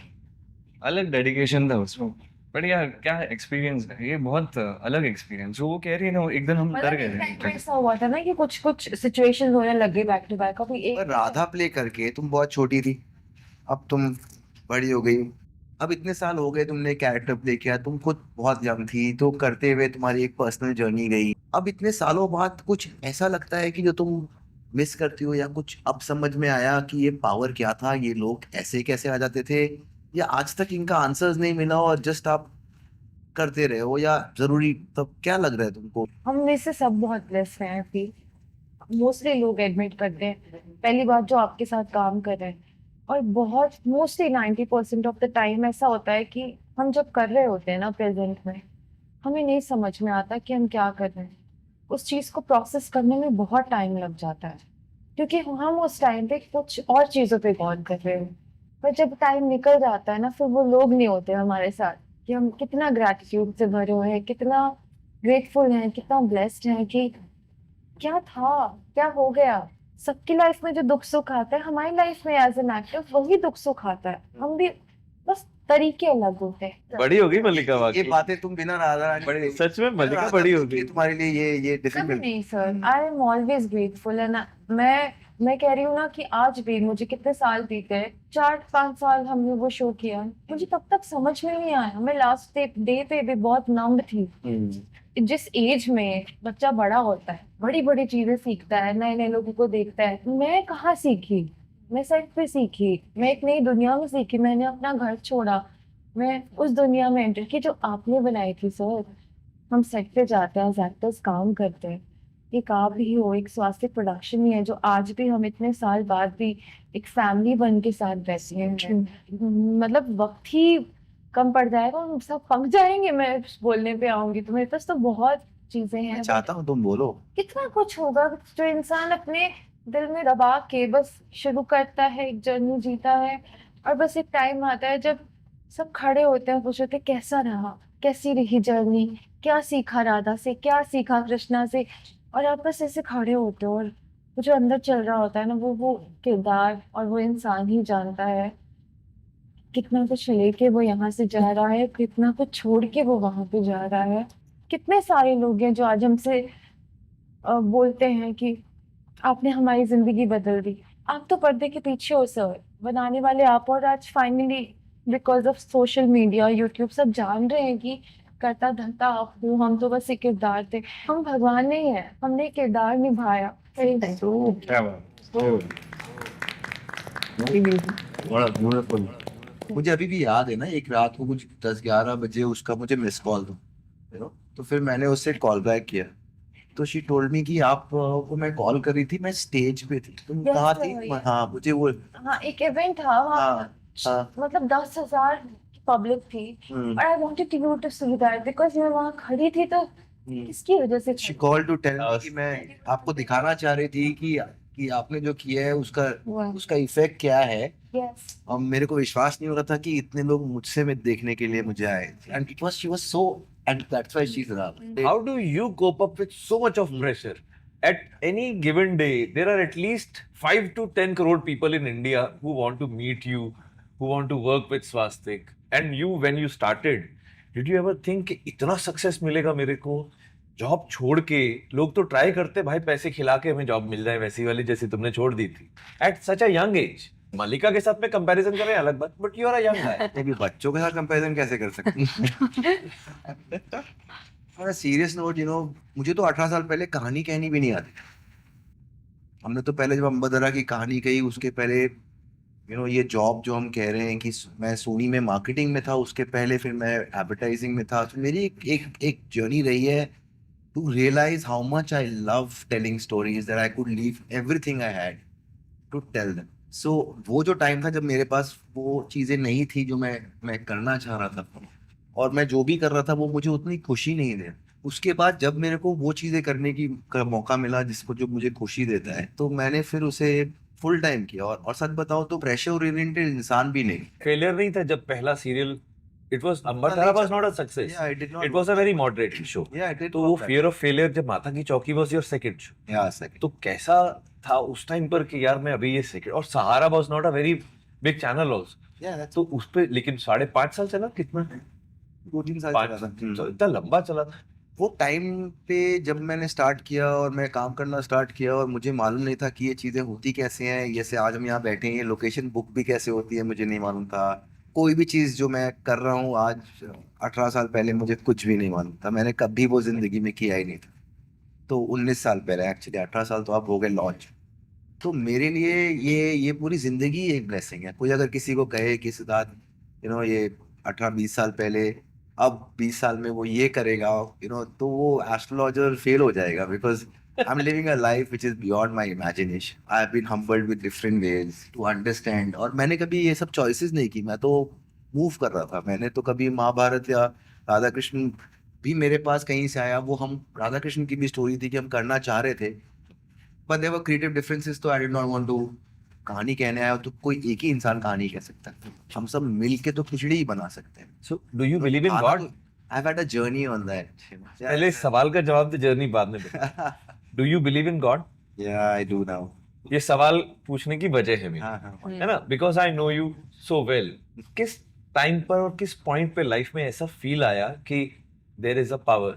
अलग डेडिकेशन था उसमें। बढ़िया क्या एक्सपीरियंस है ये, बहुत अलग एक्सपीरियंस। जो वो कह रही है ना, वो एकदम हम डर गए थे। ऐसा हुआ था ना कि कुछ कुछ सिचुएशंस होने लगे बैक टू बैक। अभी एक राधा प्ले करके तुम बहुत छोटी थी, अब तुम बड़ी हो गई। अब इतने साल हो गए तुमने कैरेक्टर प्ले किया, तुम खुद बहुत यंग थी, तो करते हुए तुम्हारी एक पर्सनल जर्नी गई। अब इतने सालों बाद कुछ ऐसा लगता है कि जो तुम मिस करती हो, या कुछ अब समझ में आया कि ये पावर क्या था, ये लोग ऐसे कैसे आ जाते थे, या आज तक इनका आंसर्स नहीं मिला और जस्ट आप करते रहे हो, या जरूरी तब क्या लग रहा है तुमको? हम में से सब बहुत ब्लेस्ड हैं अभी। मोस्टली लोग एडमिट करते हैं पहली बात जो आपके साथ काम कर रहे हैं, और बहुत मोस्टली 90% ऑफ द टाइम ऐसा होता है कि हम जब कर रहे होते हैं ना प्रेजेंट में, हमें नहीं समझ में आता कि हम क्या कर रहे हैं। उस चीज़ को प्रोसेस करने में बहुत टाइम लग जाता है। क्योंकि हम उस टाइम पे कुछ और चीजों पे गौर कर रहे हैं। पर जब टाइम निकल जाता है ना, फिर वो लोग नहीं होते हमारे साथ कि हम कितना ग्रैटिट्यूड से भरे हुए हैं, कितना ग्रेटफुल हैं, कितना ब्लेस्ड हैं कि क्या था, क्या हो गया। सबकी लाइफ में जो दुख सुख आता है, हमारी लाइफ में एज एन एक्टर वही दुख सुख आता है। हम भी बस तरीके अलग होते हैं। बड़ी होगी मल्लिका ये वाकई। बातें तुम बिना राधा रानी बड़े सच में मल्लिका राधा बड़ी रानी होगी। के तुम्हारे लिए ये कभी डिफिकल्ट नहीं sir, I am always grateful. And मैं कह रही हूँ ना कि आज भी मुझे कितने साल बीते, 4-5 साल हमने वो शो किया, मुझे तब तक समझ में नहीं आया। मैं लास्ट डे पे भी बहुत नम्ब थी। जिस एज में बच्चा बड़ा होता है, बड़ी बड़ी चीजें सीखता है, नए नए लोगों को देखता है, मैं कहाँ सीखी, मैं सेट पे सीखी, मैं एक नई दुनिया में सीखी। मैंने अपना घर छोड़ा, मैं उस दुनिया में एंटर की जो आपने बनाई थी सर। हम सेट पे जाते हैं, एज एक्टर्स काम करते हैं, एक आप भी हो, एक स्वास्थ्य प्रोडक्शन ही है जो आज भी हम इतने साल बाद भी एक फैमिली बन के साथ बैठे हैं। मतलब वक्त ही कम पड़ जाएगा, हम सब पक जाएंगे। मैं बोलने पे आऊंगी तो मेरे पास तो बहुत चीजें हैं। मैं चाहता हूँ तुम बोलो। कितना कुछ होगा जो इंसान अपने दिल में दबा के बस शुरू करता है, एक जर्नी जीता है, और बस एक टाइम आता है जब सब खड़े होते हैं, पूछते हैं कैसा रहा, कैसी रही जर्नी, क्या सीखा राधा से, क्या सीखा कृष्णा से। और आप बस ऐसे खड़े होते हो, और वो जो अंदर चल रहा होता है ना, वो किरदार और वो इंसान ही जानता है कितना कुछ लेके वो यहाँ से जा रहा है, कितना कुछ छोड़ के वो वहां पे जा रहा है। कितने सारे लोग हैं जो आज हमसे बोलते हैं कि आपने हमारी जिंदगी बदल दी। आप तो पर्दे के पीछे हो सर, बनाने वाले आप, और आज finally because of social media, YouTube, सब जान रहे हैं कि करता धरता आप हो, हम तो बस एक किरदार थे। हम भगवान नहीं है, हमने एक किरदार निभाया। क्या बात। बड़ा ब्यूटीफुल। मुझे अभी भी याद है ना, एक रात को कुछ 10-11 बजे उसका मुझे मिस कॉल था, तो फिर मैंने उससे कॉल बैक किया, तो शी टोल्ड मी कि आप को मैं कॉल कर रही थी, मैं स्टेज पे थी, तुम Yes, कहाँ sir, थी? yes. हाँ मुझे वो, हाँ, एक इवेंट था वहाँ, हाँ मतलब 10,000 पब्लिक थी, और I wanted you to see that because मैं वहाँ खड़ी थी। तो किसकी वजह से शी खड़ी? कॉल टू टेल मी कि मैं आपको दिखाना चाह रही थी कि आपने जो किया है उसका इफेक्ट क्या है। Yes. और मेरे को विश्वास नहीं हो रहा था कि इतने लोग मुझसे में देखने के लिए मुझे आए, and it was she was so, and that's why she is How do you cope up with so much of pressure? At any given day, there are at least 5 to 10 crore people in India who want to meet you, who want to work with Swastik. And you, when you started, did you ever think कि इतना success मिलेगा मेरे को? Job छोड़ के लोग तो try करते भाई, पैसे खिला के हमें जॉब मिल जाए वैसी वाली जैसी तुमने छोड़ दी थी at such a young age. Mallika के साथ में कंपैरिजन करें अलग बात, but you are a young guy. अभी बच्चों के साथ कंपैरिजन कैसे कर सकते हैं? सीरियस नोट, मुझे तो 18 साल पहले कहानी कहनी भी नहीं आती। हमने तो पहले जब अंबादरा की कहानी कही, उसके पहले ये जॉब जो हम कह रहे हैं कि मैं सोनी में मार्केटिंग में था, उसके पहले फिर मैं एडवर्टाइजिंग में था। तो मेरी एक जर्नी रही है to realise how much I love telling stories, that I could leave everything I had to tell them. So वो जो टाइम था जब मेरे पास वो चीज़ें नहीं थी जो मैं करना चाह रहा था, और मैं जो भी कर रहा था वो मुझे उतनी खुशी नहीं दे। उसके बाद जब मेरे को वो चीज़ें करने का मौका मिला जिसको जो मुझे खुशी देता है, तो मैंने फिर उसे फुल टाइम किया। और सच बताओ तो प्रेशर ओरिएंटेड इंसान भी नहीं। फेलियर नहीं था जब पहला सीरियल, इट वाज अंबादरा was not a success, Yeah, I did not. It was a very moderate show. Yeah, I did तो वो not. फियर ऑफ फेलियर, जब माता की चौकी was your second show, Yeah, second. तो कैसा था उस टाइम पर कि यार मैं अभी ये सेकंड, और Sahara was not a very big channel also. Yeah, that's तो उस पे लेकिन 5.5 साल चला, कितना 2-3 साल पाँच- चला था। तो इतना लंबा चला। वो टाइम पे जब मैंने स्टार्ट किया और मैं काम करना स्टार्ट किया, और मुझे मालूम नहीं था कि ये चीज़ें होती कैसे हैं। जैसे आज हम यहाँ बैठे हैं, ये लोकेशन बुक भी कैसे होती है मुझे नहीं मालूम था। कोई भी चीज़ जो मैं कर रहा हूँ आज 18 साल पहले मुझे कुछ भी नहीं मालूम था। मैंने कभी वो ज़िंदगी में किया ही नहीं था। तो 19 साल पहले, एक्चुअली 18 साल तो अब हो गए लॉन्च। तो मेरे लिए ये पूरी ज़िंदगी एक ब्लेसिंग है। कोई अगर किसी को कहे कि सिद्धार्थ ये 18-20 साल पहले, अब 20 साल में वो ये करेगा, तो वो एस्ट्रोलॉजर फेल हो जाएगा, because I am living a life which is beyond my imagination. I have been humbled with different ways to understand. और मैंने कभी ये सब चॉइसेस नहीं की, मैं तो मूव कर रहा था। मैंने तो कभी महाभारत या राधा कृष्ण भी मेरे पास कहीं से आया, वो हम राधा कृष्ण की भी स्टोरी थी कि हम करना चाह रहे थे, but there were creative differences, तो I did not want to कहानी कहने आया तो कोई एक ही इंसान कहानी कह सकता है, हम सब मिल के तो खिचड़ी ही बना सकते हैं. So, do you believe in God? I've had a journey on that. पहले इस सवाल का जवाब दे, जर्नी बाद में दे. Do you believe in God? Yeah, I do now. ये सवाल पूछने की वजह है मेरी, हाँ हाँ. है ना? Because I know you so well. किस टाइम पर और किस पॉइंट पे लाइफ में ऐसा फील आया कि there is a power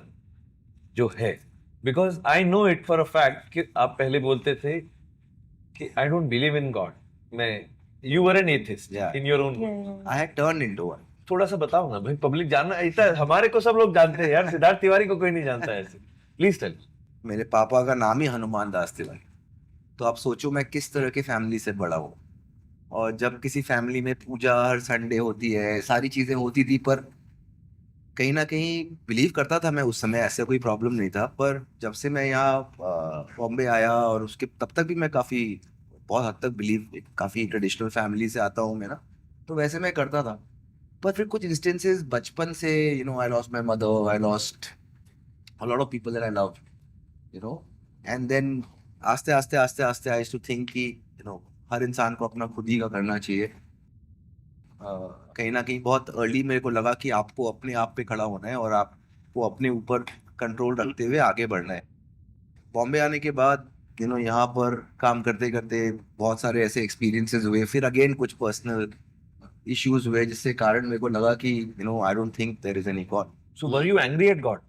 जो है? Because I know it for a fact कि आप पहले बोलते थे कि I don't believe in God. You were an atheist Yeah. in your own way. I had turned into one. थोड़ा सा बताओ ना भाई, पब्लिक जानना इतना, हमारे को सब लोग जानते हैं यार, सिद्धार्थ तिवारी को कोई नहीं जानता है ऐसे. Please tell. मेरे पापा का नाम ही हनुमान दास तिवारी, तो आप सोचो मैं किस तरह की फैमिली से बड़ा हूँ. और जब किसी फैमिली में पूजा हर संडे होती है, सारी चीजें होती थी, पर कहीं ना कहीं बिलीव करता था मैं उस समय, ऐसा कोई प्रॉब्लम नहीं था. पर जब से मैं यहाँ बॉम्बे आया और उसके तब तक भी मैं काफ़ी बहुत हद तक बिलीव, काफ़ी ट्रेडिशनल फैमिली से आता हूँ मैं ना, तो वैसे मैं करता था. पर फिर कुछ इंस्टेंसेस बचपन से, you know, I lost my mother, I lost a lot of people that I love, you know, and then आस्ते आस्ते आस्ते आस्ते आई टू थिंक कि यू नो हर इंसान को अपना खुद ही का करना चाहिए. कहीं ना कहीं बहुत अर्ली मेरे को लगा कि आपको अपने आप पे खड़ा होना है और आपको अपने ऊपर कंट्रोल रखते हुए आगे बढ़ना है. बॉम्बे आने के बाद यू नो यहाँ पर काम करते करते बहुत सारे ऐसे एक्सपीरियंसेस हुए, फिर अगेन कुछ पर्सनल इश्यूज हुए जिससे कारण मेरे को लगा कि you know I don't think there is any God. So were you angry at God?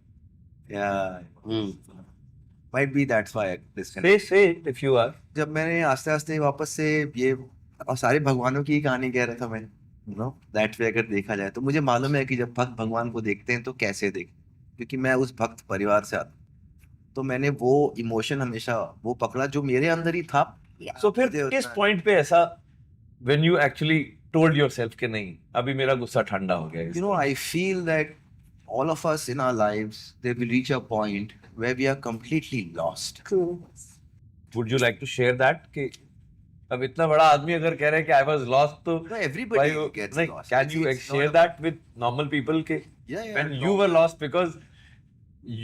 Might be that's why this. Say it if you are. जब मैंने आस्ते आस्ते वापस से ये, और सारे भगवानों की ही कहानी कह रहा था मैं, यू नो दैट वे अगर देखा जाए तो मुझे मालूम है कि जब भक्त भगवान को देखते हैं तो कैसे देखते, क्योंकि मैं उस भक्त परिवार से आता, तो मैंने वो इमोशन हमेशा वो पकड़ा जो मेरे अंदर ही था. So फिर किस पॉइंट पे ऐसा, when you actually told yourself कि नहीं, अभी मेरा गुस्सा ठंडा हो गया है? You know, I feel that all of us in our lives, they will reach a point where we are completely lost. Would you like to share that कि अब इतना बड़ा आदमी अगर कह रहा है कि I was lost, तो No, everybody why- gets नहीं, lost. can you It's share not that with normal people के Yeah, when no. you were lost, because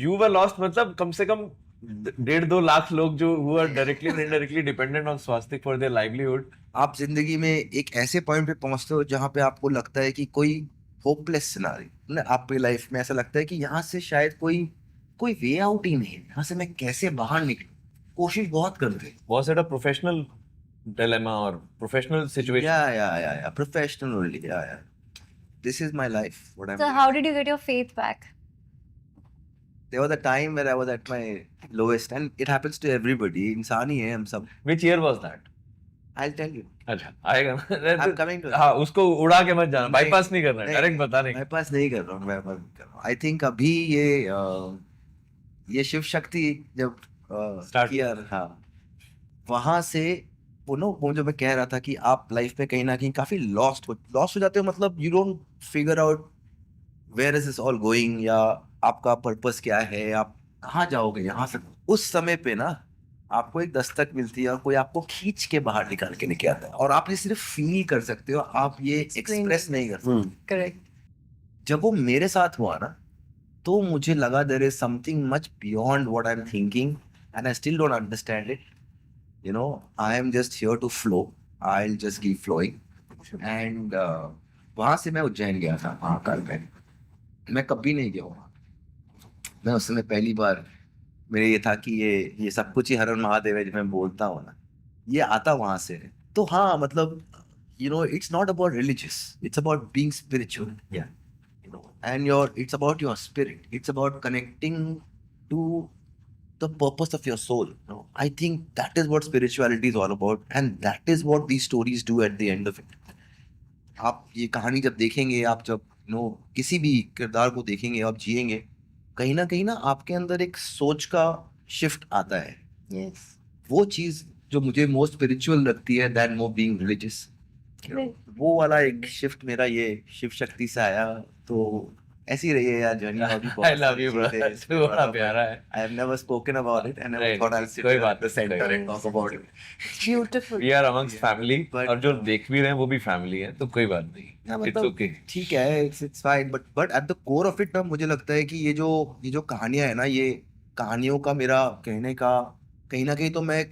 you were lost मतलब कम से कम 1.5-2 लाख लोग जो who are directly and indirectly dependent on Swastik for their livelihood. आप जिंदगी में एक ऐसे पॉइंट पे पहुंचते हो जहां पे आपको लगता है कि कोई होपलेस सिनारी, मतलब आपकी लाइफ में ऐसा लगता है कि यहाँ से शायद कोई वे आउट ही नहीं है, यहाँ से मैं कैसे बाहर निकलूं. कोशिश बहुत करते हैं. Was it a professional dilemma or professional situation? Yeah. Professional only. Yeah. This is my life. What I'm So doing. how did you get your faith back? There was a time where I was at my lowest, and it happens to everybody. इंसान ही है हम सब. Which year was that? I'll tell you. अच्छा आएगा I'm coming to that. हाँ, उसको उड़ा के मत जाना, नहीं, बाईपास नहीं करना है, नहीं, डायरेक्ट बताने मैं पास नहीं कर रहा हूँ, मैं पास कर रहा हूँ. आई थिंक अभी ये शिव शक्ति जब Start. किया, हाँ, वहां से वो जो मैं कह रहा था कि आप लाइफ में कहीं ना कहीं काफी लॉस्ट हो जाते हो, मतलब you don't figure out where is this all going, या आपका पर्पस क्या है, आप कहाँ जाओगे यहाँ से. उस समय पे ना आपको एक दस्तक मिलती है और कोई आपको खींच के बाहर निकाल के लेके आता है, और आप ये सिर्फ फील कर सकते हो, आप ये एक्सप्रेस नहीं कर सकते. करेक्ट. जब वो मेरे साथ हुआ ना, तो मुझे लगा there is something much beyond what I am thinking, and I still don't understand it. You know, I am just here to flow, I will just keep flowing. And वहाँ से मैं उज्जैन गया था, महाकाल में. मैं कभी नहीं गया वहाँ. मैं उस समय पहली बार, मेरे ये था कि ये सब कुछ ही हर महादेव है जो मैं बोलता हूँ ना, ये आता वहाँ से. तो हाँ, मतलब you know, it's not about religious, it's about being spiritual. Yeah, you know, and it's about your spirit, it's about connecting to the purpose of your soul. You know, I think that is what spirituality is all about, and that is what these stories do at the end of it. आप ये कहानी जब देखेंगे, आप जब किसी भी किरदार को देखेंगे, आप जिएंगे, कहीं ना आपके अंदर एक सोच का शिफ्ट आता है. Yes. वो चीज जो मुझे मोस्ट स्पिरिचुअल लगती है दैन मोर बीइंग रिलीजियस, वो वाला एक शिफ्ट मेरा ये शिव शक्ति से आया. तो ऐसी रही है यार journey. I love you, brother. तू बड़ा प्यारा है. I have never spoken about it and I Right. thought I'll sit कोई here बात at the नहीं, center कोई and talk about it. Beautiful. We are amongst family, But- और जो देख भी रहे हैं वो भी फैमिली है, तो कोई बात नहीं. हाँ, It's मतलब okay. ठीक है, it's fine, but at the core of it ना, मुझे लगता है कि ये जो कहानियां है ना, ये कहानियों का मेरा कहने का कहीं ना कहीं तो मैं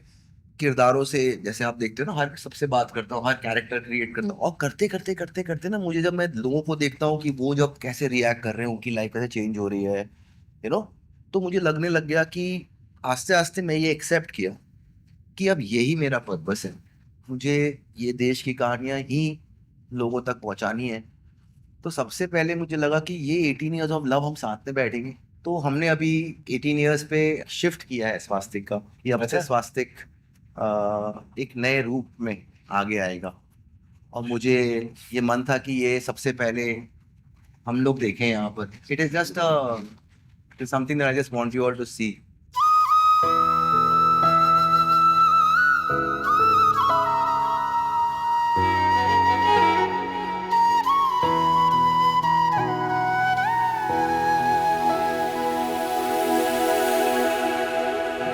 किरदारों से, जैसे आप देखते हो ना, हर सबसे बात करता हूँ, हर कैरेक्टर क्रिएट करता हूँ, और करते करते करते करते ना, मुझे जब मैं लोगों को देखता हूँ कि वो जब कैसे रिएक्ट कर रहे हैं, उनकी लाइफ कैसे चेंज हो रही है, तो मुझे लगने लग गया कि आस्ते आस्ते मैं ये एक्सेप्ट किया कि अब यही मेरा पर्पस है, मुझे ये देश की कहानियां ही लोगों तक पहुंचानी है। तो सबसे पहले मुझे लगा कि ये 18 ईयर्स ऑफ लव हम साथ में बैठेंगे। तो हमने अभी 18 ईयर्स पे शिफ्ट किया है स्वास्तिक का, कि अब से स्वास्तिक एक नए रूप में आगे आएगा। और मुझे ये मन था कि ये सबसे पहले हम लोग देखें यहाँ पर। It is just something that I just want you all to see.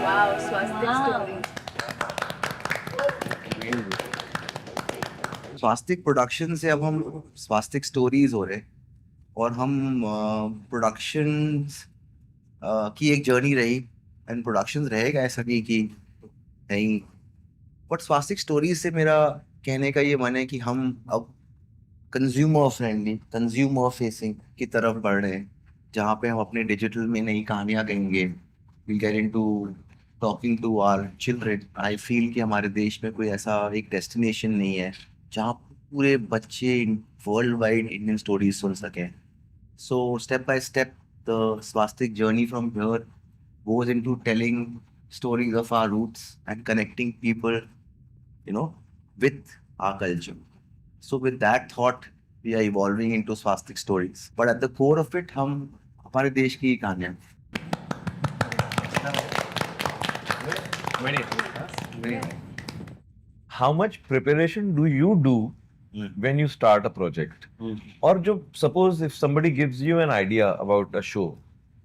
Wow, swastik story. Swastik production से अब हम स्वास्तिक स्टोरीज हो रहे, और हम प्रोडक्शंस की एक जर्नी रही, एंड प्रोडक्शंस रहेगा ऐसा नहीं कि नहीं, बट स्वास्तिक स्टोरीज से मेरा कहने का ये मन है कि हम अब कंज्यूमर फ्रेंडली, कंज्यूमर फेसिंग की तरफ बढ़ रहे हैं, जहाँ पे हम अपने डिजिटल में नई कहानियाँ कहेंगे। We get into talking to our children. I feel कि हमारे देश में कोई ऐसा एक डेस्टिनेशन नहीं है जहाँ पूरे बच्चे वर्ल्ड वाइड इंडियन स्टोरीज सुन सकें। So step by step the Swastik journey from here goes into telling stories of our roots and connecting people, with our culture. So with that thought, we are evolving into swastik stories. But at the core of it, हम हमारे देश की कहानियाँ। How much preparation do you do when you start a project? Or जो suppose if somebody gives you an idea about a show,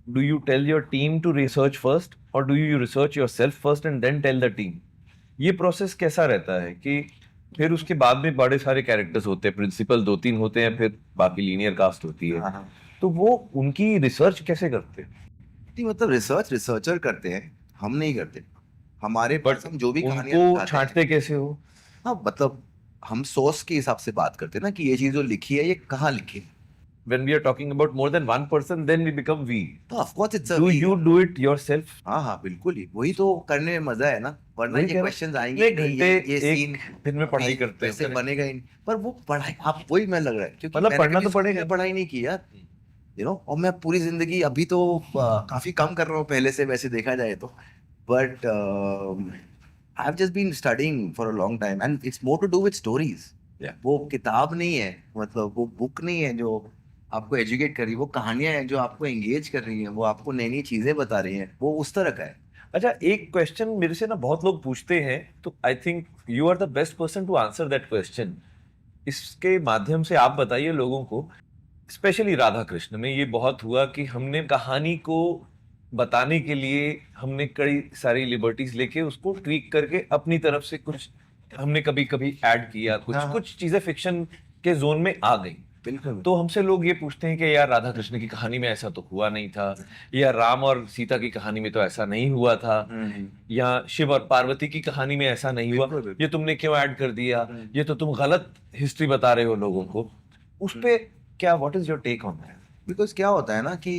do you tell your team to research first, or do you research yourself first and then tell the team? ये process कैसा रहता है कि फिर उसके बाद में बड़े सारे कैरेक्टर्स होते हैं, प्रिंसिपल 2-3 होते हैं, फिर बाकी लीनियर कास्ट होती है, तो वो उनकी रिसर्च कैसे करते हैं? नहीं, मतलब रिसर्चर करते हैं, हम नहीं करते। हमारे पास हम जो भी कहानियाँ उनको दिखाते हैं, छांटते कैसे हो? हाँ, मतलब हम सोर्स के हिसाब से बात करते हैं ना, कि ये चीज जो लिखी है ये कहाँ लिखी है। When we are talking about more than one person, then we become we. तो of course it's Do you do it yourself? हाँ हाँ, बिल्कुल ही, वही तो करने में मजा है ना, वरना वही ये कह रहा हूँ। क्वेश्चंस आएंगे एक नहीं, घंटे ये एक सीन दिन में पढ़ाई करते वैसे हैं। बनेगा ही नहीं। पर वो पढ़ाई, आप वही मैं लग रहा है, क्योंकि मतलब मैंने पढ़ना कभी तो स्कूल पड़ेगा। में पढ़ाई नहीं की यार, और मैं पूरी जिंदगी अभी तो काफी कम कर रहा हूँ पहले से, वैसे देखा जाए तो, but I have just been studying for a long time, and it's more to do with stories. वो किताब नहीं है, मतलब वो बुक नहीं है जो आपको एजुकेट कर रही है, वो कहानियां हैं जो आपको एंगेज कर रही हैं, वो आपको नई नई चीजें बता रही हैं, वो उस तरह का है। अच्छा, एक क्वेश्चन मेरे से ना बहुत लोग पूछते हैं, तो I think you are the best person to answer that question. इसके माध्यम से आप बताइए लोगों को, स्पेशली राधा कृष्ण में ये बहुत हुआ कि हमने कहानी को बताने के लिए हमने कई सारी लिबर्टीज लेके उसको ट्वीक करके अपनी तरफ से कुछ हमने कभी कभी ऐड किया, कुछ चीजें फिक्शन के जोन में आ गई। बिल्कुल। तो हमसे लोग ये पूछते हैं कि यार राधा कृष्ण की कहानी में ऐसा तो हुआ नहीं था, या राम और सीता की कहानी में तो ऐसा नहीं हुआ था, या शिव और पार्वती की कहानी में ऐसा नहीं हुआ, ये तुमने क्यों ऐड कर दिया, ये तो तुम गलत हिस्ट्री बता रहे हो लोगों को। उस पे क्या, what is your take on that? Because क्या होता है ना कि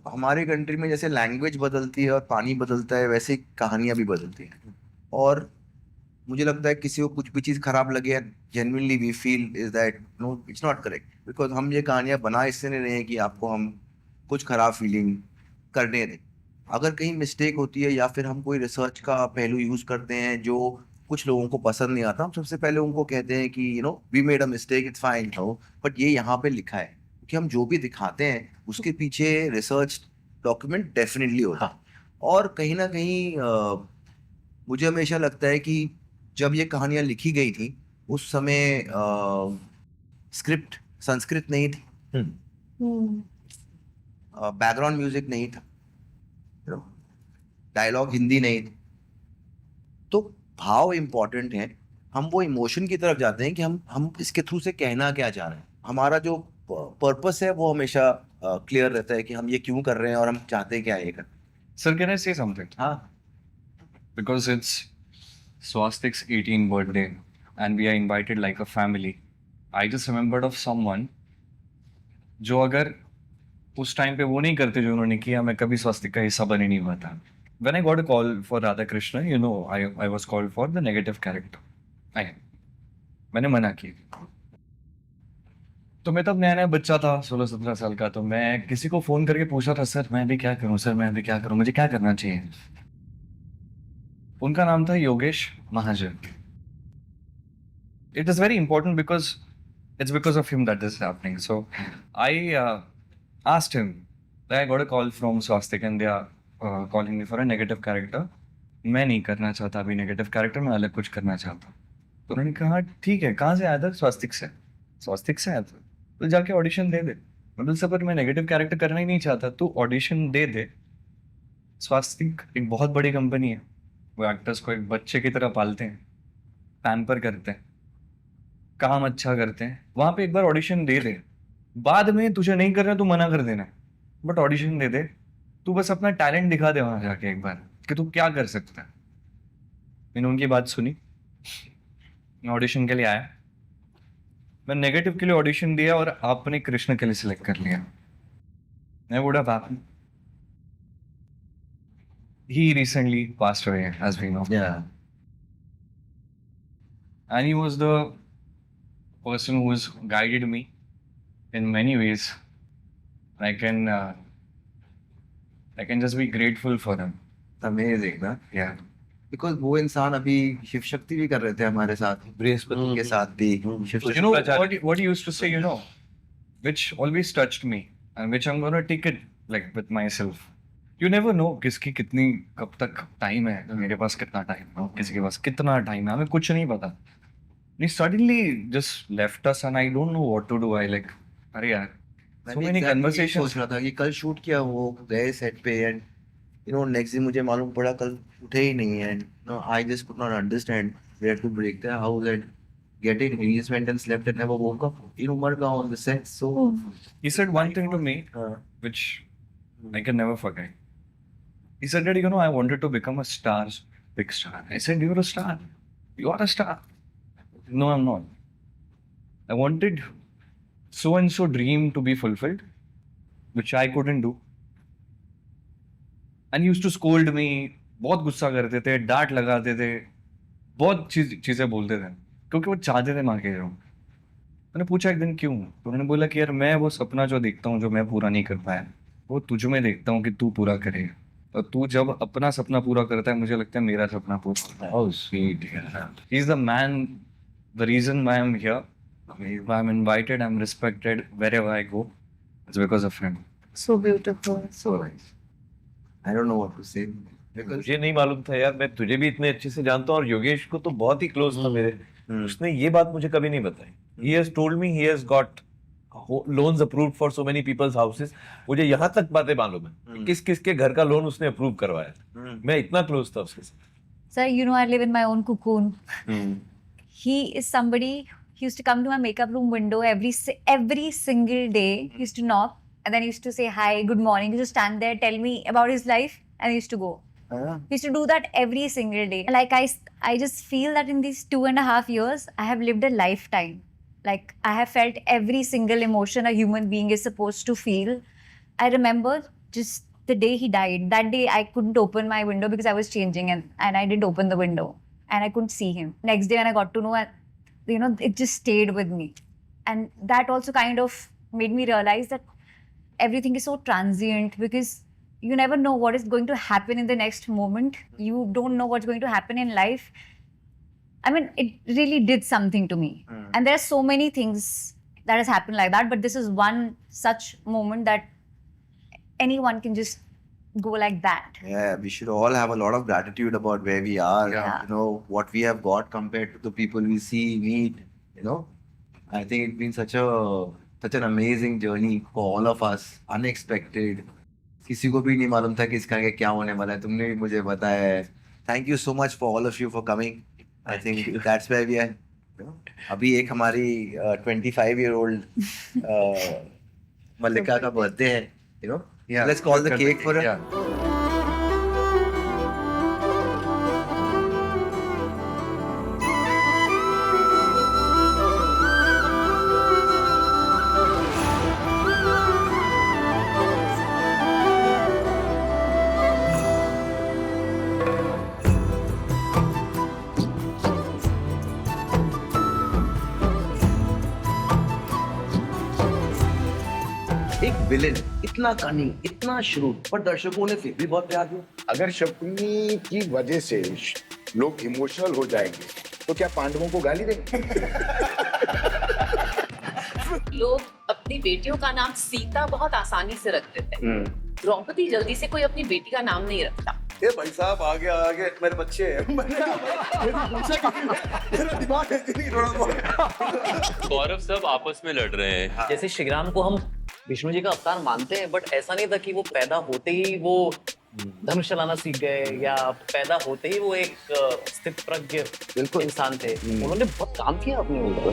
हमारे कंट्री में जैसे लैंग्वेज बदलती है और पानी बदलता है, वैसे कहानियां भी बदलती हैं। और मुझे लगता है किसी को कुछ भी चीज़ खराब लगे, genuinely we feel is that no, it's not correct, because हम ये कहानियां बना इससे नहीं रहे हैं कि आपको हम कुछ खराब फीलिंग करने दें। अगर कहीं मिस्टेक होती है या फिर हम कोई रिसर्च का पहलू यूज़ करते हैं जो कुछ लोगों को पसंद नहीं आता, हम सबसे पहले उनको कहते हैं कि we made a mistake, it's fine, but ये यहाँ पे लिखा है, क्योंकि हम जो भी दिखाते हैं उसके पीछे रिसर्च डॉक्यूमेंट डेफिनेटली होता है। और कहीं ना कहीं मुझे हमेशा लगता है कि जब ये कहानियां लिखी गई थी उस समय स्क्रिप्ट संस्कृत नहीं थी, बैकग्राउंड म्यूजिक नहीं था, डायलॉग हिंदी नहीं थी, तो भाव इम्पोर्टेंट है। हम वो इमोशन की तरफ जाते हैं कि हम इसके थ्रू से कहना क्या चाह रहे हैं। हमारा जो पर्पस है वो हमेशा क्लियर रहता है कि हम ये क्यों कर रहे हैं और हम चाहते हैं क्या ये कर। Sir, can I say something? हाँ, Because it's Swastik's 18th birthday, and we are invited like a family. I just remembered of someone जो अगर उस टाइम पे वो नहीं करते जो उन्होंने किया, मैं कभी स्वास्तिक का हिस्सा बने नहीं हुआ था. When I got a call for Radha Krishna, you know, I was called for the negative character. मैंने मना किया. तो मैं तब नया नया बच्चा था, 16-17 साल का. तो मैं किसी को फोन करके पूछा था, सर मैं भी क्या करूं, सर मैं भी क्या करूं, मुझे क्या करना चाहिए. उनका नाम था योगेश महाजन. It is very important because it's because of him that this is happening. So I asked him. I got a call from Swastik and they are calling me for a negative character. मैं नहीं करना चाहता अभी negative character, मैं अलग कुछ करना चाहता. तो उन्होंने कहा ठीक है, कहाँ से आया था? स्वास्तिक से. स्वास्तिक से आया था तो जाके ऑडिशन दे दे. मतलब सब, पर मैं नेगेटिव कैरेक्टर करना ही नहीं चाहता, तो ऑडिशन दे दे. स्वास्तिक एक बहुत बड़ी कंपनी है, वो एक्टर्स को एक बच्चे की तरह पालते हैं, पैम्पर करते हैं, काम अच्छा करते हैं. वहाँ पे एक बार ऑडिशन दे दे, बाद में तुझे नहीं करना तू मना कर देना, बट ऑडिशन दे दे. तू बस अपना टैलेंट दिखा दे वहाँ जाके एक बार कि तू क्या कर सकता है. मैंने उनकी बात सुनी, मैं ऑडिशन के लिए आया. मैं नेगेटिव के लिए ऑडिशन दिया और आपने कृष्ण के लिए सिलेक्ट कर लिया. मैं would have happened. He recently passed away, as we know. Yeah. And he was the person who's guided me in many ways. I can just be grateful for him. Amazing, ना? Yeah. Because वो इंसान अभी शिव शक्ति भी कर रहे थे हमारे साथ, बृहस्पति के साथ भी शिव You शक्ति. know what he used to say, you know, which always touched me and which I'm gonna take it like with myself. You never know किसकी कितनी कब तक टाइम है, मेरे पास कितना टाइम है, किसी के पास कितना टाइम है, हमें कुछ नहीं पता. He suddenly just left us and I don't know what to do. I like, अरे यार, मैं so भी many exactly conversations. सोच रहा था कि कल शूट किया, वो गए सेट पे एंड यू नो नेक्स्ट दिन मुझे मालूम पड़ा कल उठे ही नहीं है. And no I just could not understand where to break the house and get it. He just went and slept and never woke up. You know, मर गया on the set. So He said one thing to me which I can never forget. He said that, you know, I wanted to become a star, big star. I said, you're a star. You are a star. No, I'm not. I wanted so and so dream to be fulfilled, which I couldn't do. And he used to scold me. बहुत गुस्सा करते थे, डांट लगाते थे, बहुत चीजें बोलते थे, क्योंकि वो चाहते थे माँ के जो. मैंने पूछा एक दिन क्यों, तो उन्होंने बोला कि यार मैं वो सपना जो देखता हूँ जो मैं पूरा नहीं कर पाया, वो तुझ में देखता हूँ कि तू पूरा करे. और तू जब अपना सपना पूरा करता है, मुझे लगता है मेरा सपना पूरा होता है. Oh sweet. He is the man, the reason why I'm here, why I'm invited, I'm respected wherever I go. It's because of him. So beautiful. so nice. I don't know what to say because मुझे नहीं मालूम था यार, मैं तुझे भी इतने अच्छे से जानता हूँ और योगेश को तो बहुत ही क्लोज था मेरे. उसने ये बात मुझे कभी नहीं बताई. He has told me he has got loans approved for so many people's houses. मुझे यहाँ तक बातें मालूम है किस किस के घर का लोन उसने अप्रूव करवाया. मैं इतना क्लोज था उसके साथ. Sir, you know I live in my own cocoon. He is somebody. He used to come to my makeup room window every single day. He used to knock and then he used to say hi, good morning. He used to stand there, tell me about his life, and he used to go. He used to do that every single day. Like I just feel that in these 2.5 years, I have lived a lifetime. Like I have felt every single emotion a human being is supposed to feel. I remember just the day he died. That day I couldn't open my window because I was changing and I didn't open the window and I couldn't see him. Next day when I got to know, you know, it just stayed with me. And that also kind of made me realize that everything is so transient because you never know what is going to happen in the next moment. You don't know what's going to happen in life. I mean, it really did something to me. And there are so many things that has happened like that, but this is one such moment that anyone can just go like that. yeah, we should all have a lot of gratitude about where we are. Yeah. You know what we have got compared to the people we see, meet. You know, I think it's been such an amazing journey for all of us. Unexpected. किसी को भी नहीं मालूम था कि इसका आगे क्या होने वाला है. तुमने भी मुझे बताया है. Thank you so much for all of you for coming. I think that's where we are. You know, अभी एक हमारी 25-year-old मल्लिका का बर्थडे है. You know, Yeah, let's call the cake for her. Yeah. Villain, इतना cunning, इतना shrewd, पर दर्शकों ने फिर भी बहुत प्यार दिया। अगर शकुनी की वजह से लोग इमोशनल हो जाएंगे तो क्या पांडवों को गाली देंगे? लोग अपनी बेटियों का नाम सीता बहुत आसानी से रख देते हैं, द्रौपदी जल्दी से कोई अपनी बेटी का नाम नहीं रखता। ये भाई साहब आगे आगे मेरे बच्चे हैं। मेरा दिमाग है कि नहीं थोड़ा बहुत। गौरव सब आपस में लड़ रहे हैं। जैसे श्रीराम को हम विष्णु जी का अवतार मानते हैं, बट ऐसा नहीं था कि वो पैदा होते ही वो धनुष चलाना सीख गए या पैदा होते ही वो एक स्थित प्रज्ञ इंसान थे। उन्होंने बहुत काम किया अपने ऊपर।